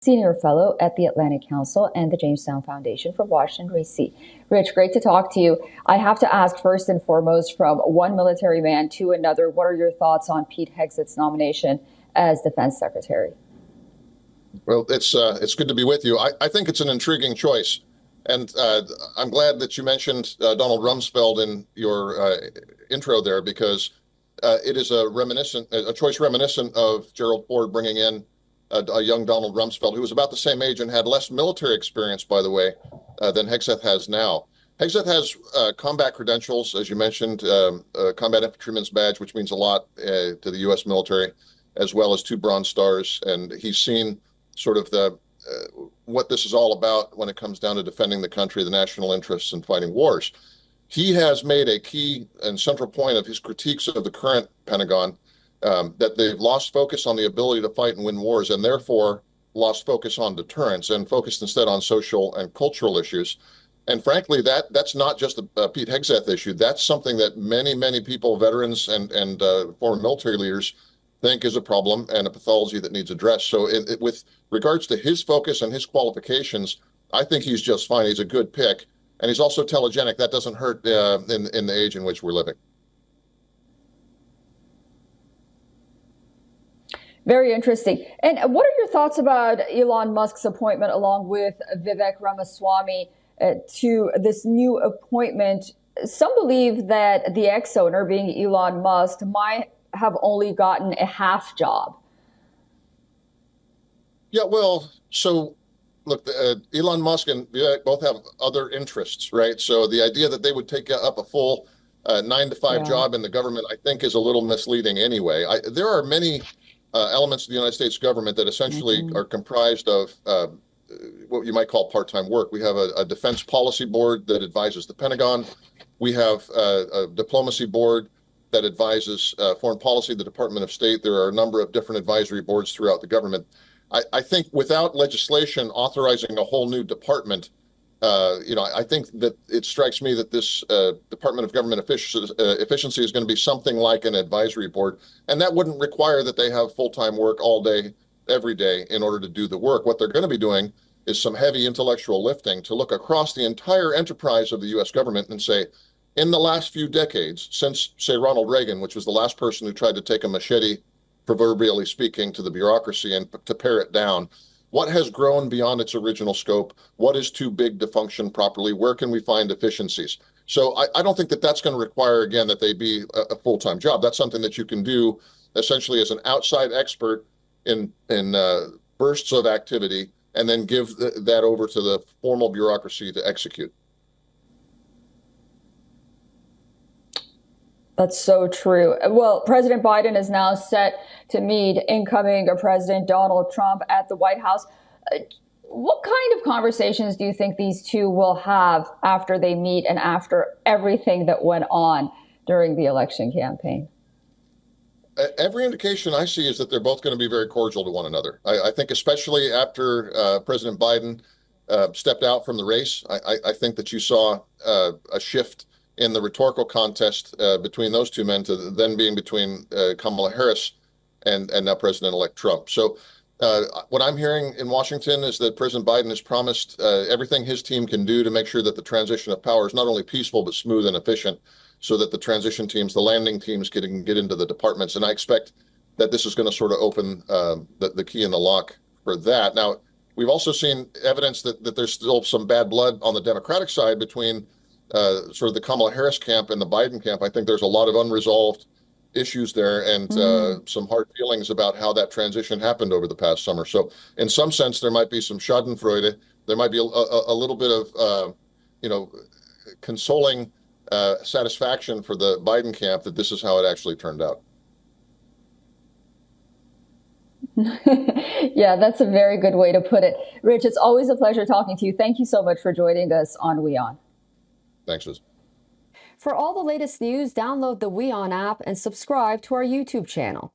Senior Fellow at the Atlantic Council and the Jamestown Foundation for Washington, D.C. Rich, great to talk to you. I have to ask first and foremost, from one military man to another, what are your thoughts on Pete Hegseth's nomination as Defense Secretary? Well, it's good to be with you. I think it's an intriguing choice, and I'm glad that you mentioned Donald Rumsfeld in your intro there, because it is a choice reminiscent of Gerald Ford bringing in a young Donald Rumsfeld, who was about the same age and had less military experience, by the way, than Hegseth has now. Hegseth has combat credentials, as you mentioned, combat infantryman's badge, which means a lot to the U.S. military, as well as 2 Bronze Stars, and he's seen sort of what this is all about when it comes down to defending the country, the national interests, and fighting wars. He has made a key and central point of his critiques of the current Pentagon, that they've lost focus on the ability to fight and win wars, and therefore lost focus on deterrence and focused instead on social and cultural issues. And frankly, that's not just a Pete Hegseth issue. That's something that many people, veterans and former military leaders, think is a problem and a pathology that needs addressed. So with regards to his focus and his qualifications, I think he's just fine. He's a good pick. And he's also telegenic. That doesn't hurt in the age in which we're living. Very interesting. And what are your thoughts about Elon Musk's appointment, along with Vivek Ramaswamy, to this new appointment? Some believe that the ex-owner, being Elon Musk, might have only gotten a half job. Yeah, well, so look, Elon Musk and Vivek both have other interests, right? So the idea that they would take up a full 9-to-5 job in the government, I think, is a little misleading anyway. There are many elements of the United States government that essentially are comprised of what you might call part-time work. We have a defense policy board that advises the Pentagon. We have a diplomacy board that advises foreign policy, the Department of State. There are a number of different advisory boards throughout the government. I think without legislation authorizing a whole new department, I think that it strikes me that this Department of Government Efficiency is going to be something like an advisory board, and that wouldn't require that they have full-time work all day, every day in order to do the work. What they're going to be doing is some heavy intellectual lifting to look across the entire enterprise of the U.S. government and say, in the last few decades, since, say, Ronald Reagan, which was the last person who tried to take a machete, proverbially speaking, to the bureaucracy and to pare it down, what has grown beyond its original scope? What is too big to function properly? Where can we find efficiencies? So I don't think that that's going to require, again, that they be a full-time job. That's something that you can do essentially as an outside expert in bursts of activity, and then give that over to the formal bureaucracy to execute. That's so true. Well, President Biden is now set to meet incoming President Donald Trump at the White House. What kind of conversations do you think these two will have after they meet and after everything that went on during the election campaign? Every indication I see is that they're both going to be very cordial to one another. I think especially after President Biden stepped out from the race, I think that you saw a shift in the rhetorical contest between those two men to then being between Kamala Harris and now President-elect Trump. So what I'm hearing in Washington is that President Biden has promised everything his team can do to make sure that the transition of power is not only peaceful, but smooth and efficient, so that the transition teams, the landing teams, can get into the departments. And I expect that this is going to sort of open the key in the lock for that. Now, we've also seen evidence that there's still some bad blood on the Democratic side between sort of the Kamala Harris camp and the Biden camp. I think there's a lot of unresolved issues there, and some hard feelings about how that transition happened over the past summer. So in some sense, there might be some schadenfreude. There might be a little bit of, consoling satisfaction for the Biden camp that this is how it actually turned out. Yeah, that's a very good way to put it. Rich, it's always a pleasure talking to you. Thank you so much for joining us on WION. Thanks, Liz. For all the latest news, download the WION app and subscribe to our YouTube channel.